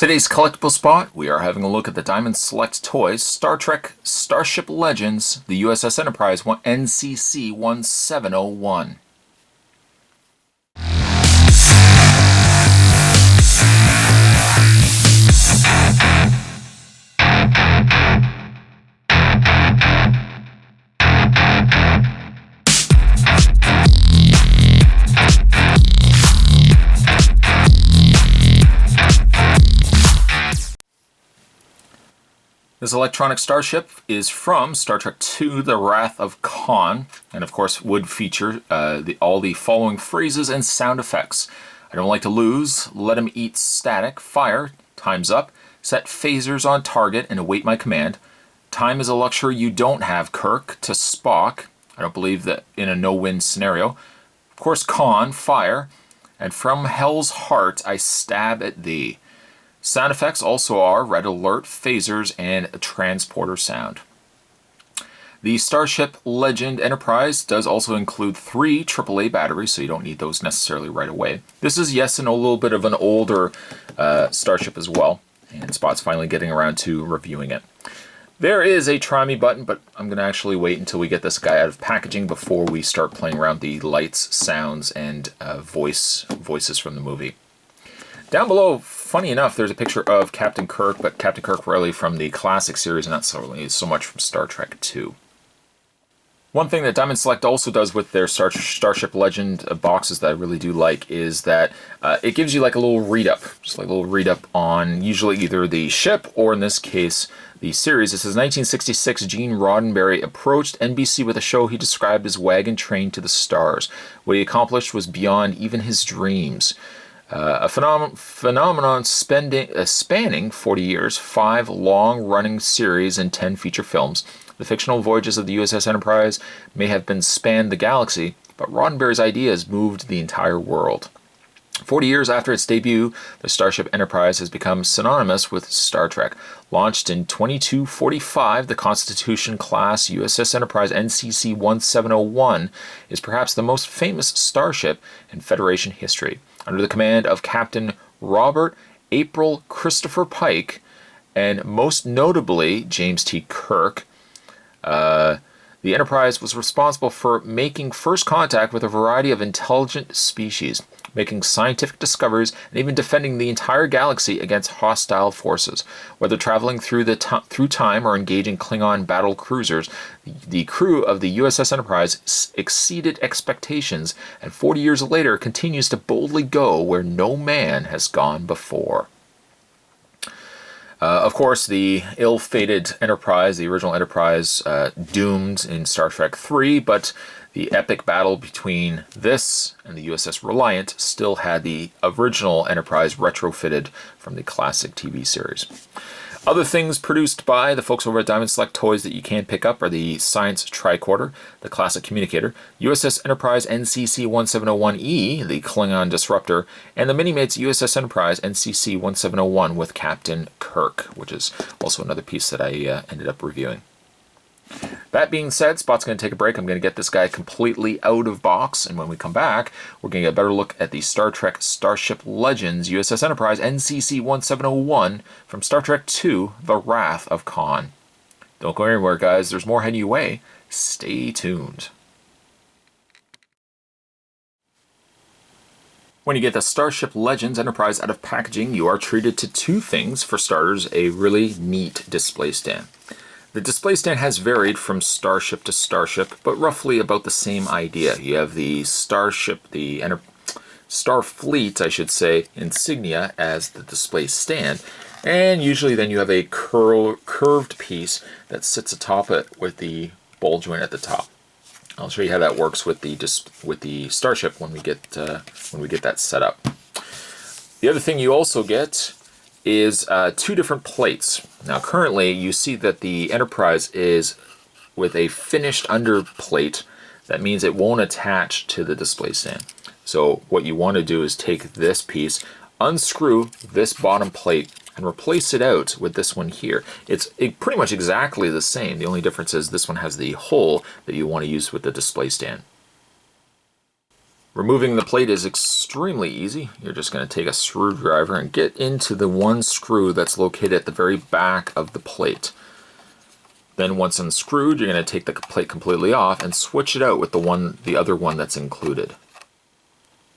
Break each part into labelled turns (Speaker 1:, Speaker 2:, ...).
Speaker 1: Today's collectible spot, we are having a look at the Diamond Select Toys Star Trek Starship Legends, the U.S.S. Enterprise NCC-1701. This electronic starship is from Star Trek II, The Wrath of Khan, and of course would feature all the following phrases and sound effects. I don't like to lose, let him eat static, fire, time's up, set phasers on target and await my command. Time is a luxury you don't have, Kirk, to Spock. I don't believe that in a no-win scenario. Of course, Khan, fire, and from hell's heart I stab at thee. Sound effects also are red alert, phasers, and a transporter sound. The Starship Legend Enterprise does also include 3 AAA batteries, so you don't need those necessarily right away. This is, yes, and a little bit of an older Starship as well, and Spot's finally getting around to reviewing it. There is a try me button, but I'm going to actually wait until we get this guy out of packaging before we start playing around the lights, sounds, and voices from the movie. Down below, funny enough, there's a picture of Captain Kirk, but Captain Kirk really from the classic series, not so much from Star Trek II. One thing that Diamond Select also does with their Starship Legend boxes that I really do like is that it gives you like a little read-up, just like a little read-up on usually either the ship or in this case the series. It says 1966, Gene Roddenberry approached NBC with a show he described as Wagon Train to the Stars. What he accomplished was beyond even his dreams. A phenomenon spanning 40 years, 5 long-running series and 10 feature films. The fictional voyages of the U.S.S. Enterprise may have been spanned the galaxy, but Roddenberry's ideas moved the entire world. 40 years after its debut, the Starship Enterprise has become synonymous with Star Trek. Launched in 2245, the Constitution-class U.S.S. Enterprise NCC-1701 is perhaps the most famous starship in Federation history. Under the command of Captain Robert April Christopher Pike, and most notably James T. Kirk, the Enterprise was responsible for making first contact with a variety of intelligent species, making scientific discoveries, and even defending the entire galaxy against hostile forces. Whether traveling through time or engaging Klingon battle cruisers, the crew of the U.S.S. Enterprise exceeded expectations, and 40 years later continues to boldly go where no man has gone before. Of course, the ill-fated Enterprise, the original Enterprise, doomed in Star Trek III, but the epic battle between this and the USS Reliant still had the original Enterprise retrofitted from the classic TV series. Other things produced by the folks over at Diamond Select Toys that you can pick up are the Science Tricorder, the Classic Communicator, USS Enterprise NCC-1701E, the Klingon Disruptor, and the Minimates USS Enterprise NCC-1701 with Captain Kirk, which is also another piece that I ended up reviewing. That being said, Spot's going to take a break. I'm going to get this guy completely out of box, and when we come back, we're going to get a better look at the Star Trek Starship Legends USS Enterprise NCC-1701 from Star Trek II, The Wrath of Khan. Don't go anywhere, guys. There's more heading your way. Stay tuned. When you get the Starship Legends Enterprise out of packaging, you are treated to 2 things. For starters, a really neat display stand. The display stand has varied from starship to starship, but roughly about the same idea. You have the Starship, the Starfleet, I should say, insignia as the display stand, and usually then you have a curved piece that sits atop it with the ball joint at the top. I'll show you how that works with the Starship when we get that set up. The other thing you also get is 2 different plates. Now currently you see that the Enterprise is with a finished under plate. That means it won't attach to the display stand. So what you want to do is take this piece, unscrew this bottom plate, and replace it out with this one here. It's pretty much exactly the same. The only difference is this one has the hole that you want to use with the display stand. Removing the plate is extremely easy. You're just going to take a screwdriver and get into the one screw that's located at the very back of the plate. Then once unscrewed, you're going to take the plate completely off and switch it out with the other one that's included.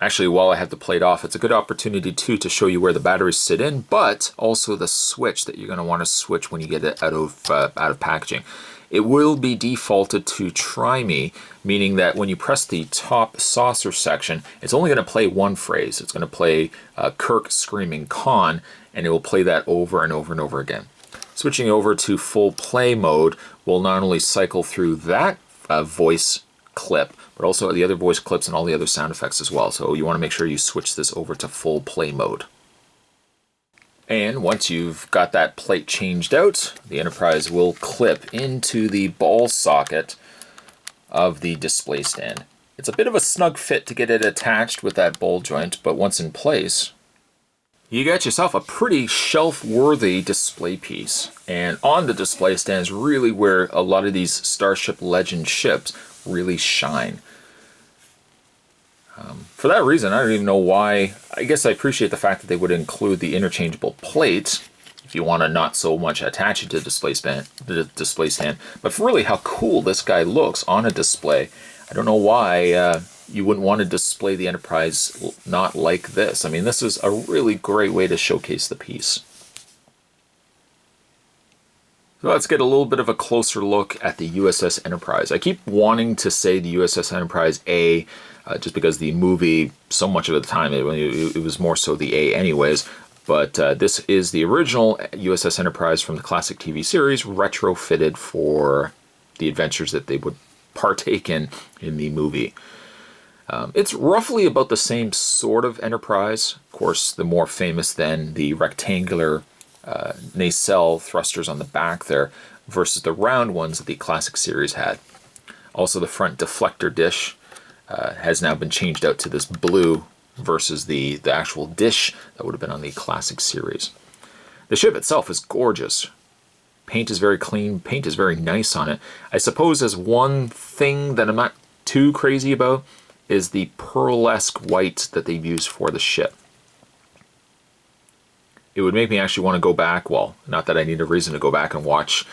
Speaker 1: Actually, while I have the plate off, it's a good opportunity too to show you where the batteries sit in, but also the switch that you're going to want to switch when you get it out of packaging. It will be defaulted to try-me, meaning that when you press the top saucer section, it's only going to play one phrase. It's going to play Kirk screaming "Con," and it will play that over and over and over again. Switching over to full play mode will not only cycle through that voice clip, but also the other voice clips and all the other sound effects as well. So you want to make sure you switch this over to full play mode. And once you've got that plate changed out, the Enterprise will clip into the ball socket of the display stand. It's a bit of a snug fit to get it attached with that ball joint, but once in place, you got yourself a pretty shelf-worthy display piece. And on the display stand is really where a lot of these Starship Legend ships really shine. For that reason, I don't even know why. I guess I appreciate the fact that they would include the interchangeable plate if you want to not so much attach it to the display stand. But for really how cool this guy looks on a display, I don't know why you wouldn't want to display the Enterprise not like this. I mean, this is a really great way to showcase the piece. So let's get a little bit of a closer look at the U.S.S. Enterprise. I keep wanting to say the U.S.S. Enterprise A, just because the movie, so much of the time, it was more so the A anyways. But this is the original U.S.S. Enterprise from the classic TV series, retrofitted for the adventures that they would partake in the movie. It's roughly about the same sort of Enterprise. Of course, the more famous than the rectangular nacelle thrusters on the back there versus the round ones that the classic series had. Also, the front deflector dish has now been changed out to this blue versus the actual dish that would have been on the classic series. The ship itself is gorgeous. Paint is very clean. Paint is very nice on it. I suppose as one thing that I'm not too crazy about is the pearlesque white that they've used for the ship. It would make me actually want to go back, well, not that I need a reason to go back and watch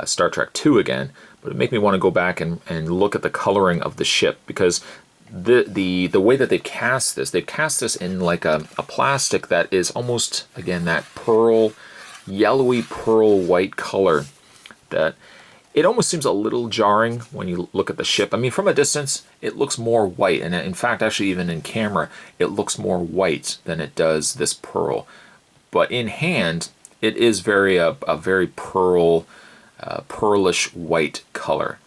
Speaker 1: Star Trek II again, but it would make me want to go back and look at the coloring of the ship, because the way that they've cast this in like a plastic that is almost, again, that pearl, yellowy pearl white color that it almost seems a little jarring when you look at the ship. I mean, from a distance, it looks more white, and in fact, actually even in camera, it looks more white than it does this pearl. But in hand, it is a very pearlish white color.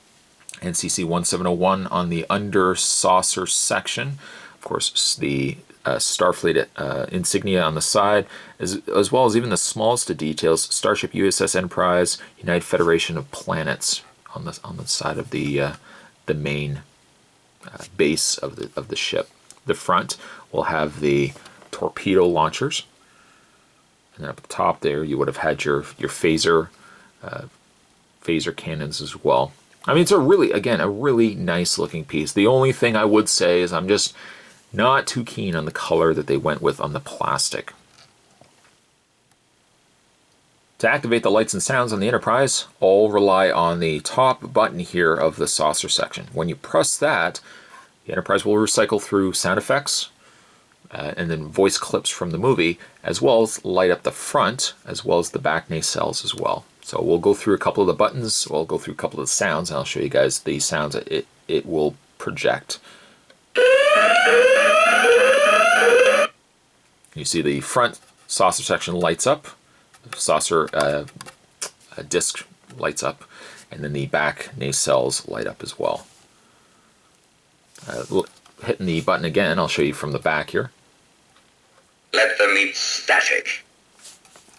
Speaker 1: NCC-1701 on the under saucer section. Of course, the Starfleet insignia on the side, as well as even the smallest of details, Starship U.S.S. Enterprise, United Federation of Planets on the side of the main base of the ship. The front will have the torpedo launchers. And up the top there, you would have had your phaser cannons as well. I mean, it's a really nice looking piece. The only thing I would say is I'm just not too keen on the color that they went with on the plastic. To activate the lights and sounds on the Enterprise, all rely on the top button here of the saucer section. When you press that, the Enterprise will recycle through sound effects, and then voice clips from the movie, as well as light up the front, as well as the back nacelles as well. So we'll go through a couple of the buttons, we'll go through a couple of the sounds, and I'll show you guys the sounds that it will project. You see the front saucer section lights up, the saucer disc lights up, and then the back nacelles light up as well. Hitting the button again, I'll show you from the back here.
Speaker 2: Let them eat static.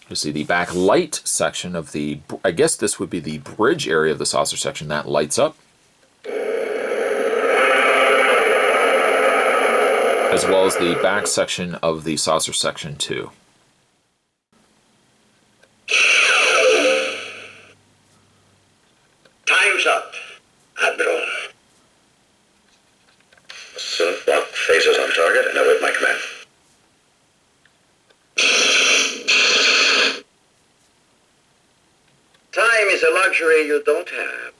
Speaker 1: You see the back light section of the, I guess this would be the bridge area of the saucer section, that lights up. As well as the back section of the saucer section too.
Speaker 2: Time's up, Admiral. Synth block phaser target and await my command. Time is a luxury you don't have.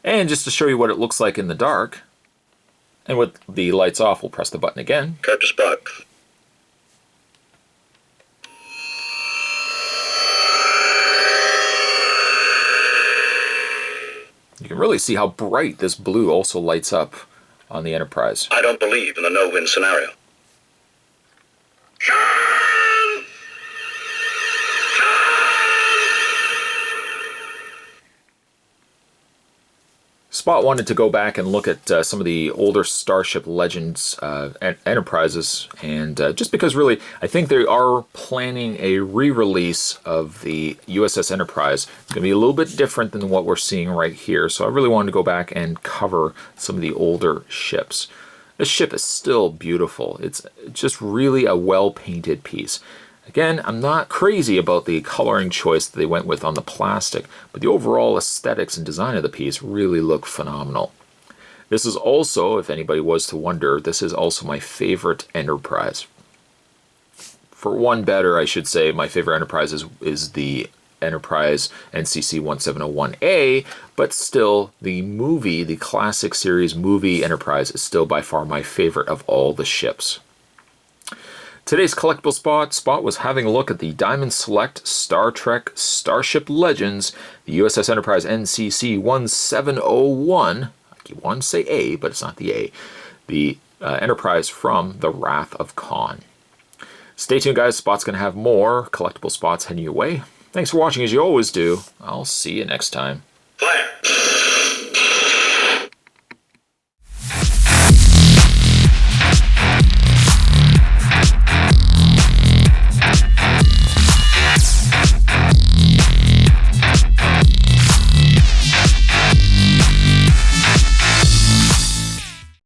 Speaker 1: And just to show you what it looks like in the dark, and with the lights off, we'll press the button again.
Speaker 2: Cut to Spock.
Speaker 1: You can really see how bright this blue also lights up on the Enterprise.
Speaker 2: I don't believe in the no-win scenario.
Speaker 1: Spot wanted to go back and look at some of the older Starship Legends Enterprises, and just because really I think they are planning a re-release of the USS Enterprise. It's going to be a little bit different than what we're seeing right here, so I really wanted to go back and cover some of the older ships. This ship is still beautiful. It's just really a well-painted piece. Again, I'm not crazy about the coloring choice that they went with on the plastic, but the overall aesthetics and design of the piece really look phenomenal. This is also, if anybody was to wonder, this is also my favorite Enterprise. For one better, I should say, my favorite Enterprise is the Enterprise NCC-1701A, but still, the movie, the classic series movie Enterprise is still by far my favorite of all the ships. Today's collectible spot was having a look at the Diamond Select Star Trek Starship Legends, the U.S.S. Enterprise NCC-1701. I keep wanting to say A, but it's not the A. The Enterprise from the Wrath of Khan. Stay tuned, guys. Spot's going to have more collectible spots heading your way. Thanks for watching, as you always do. I'll see you next time.
Speaker 2: Fire!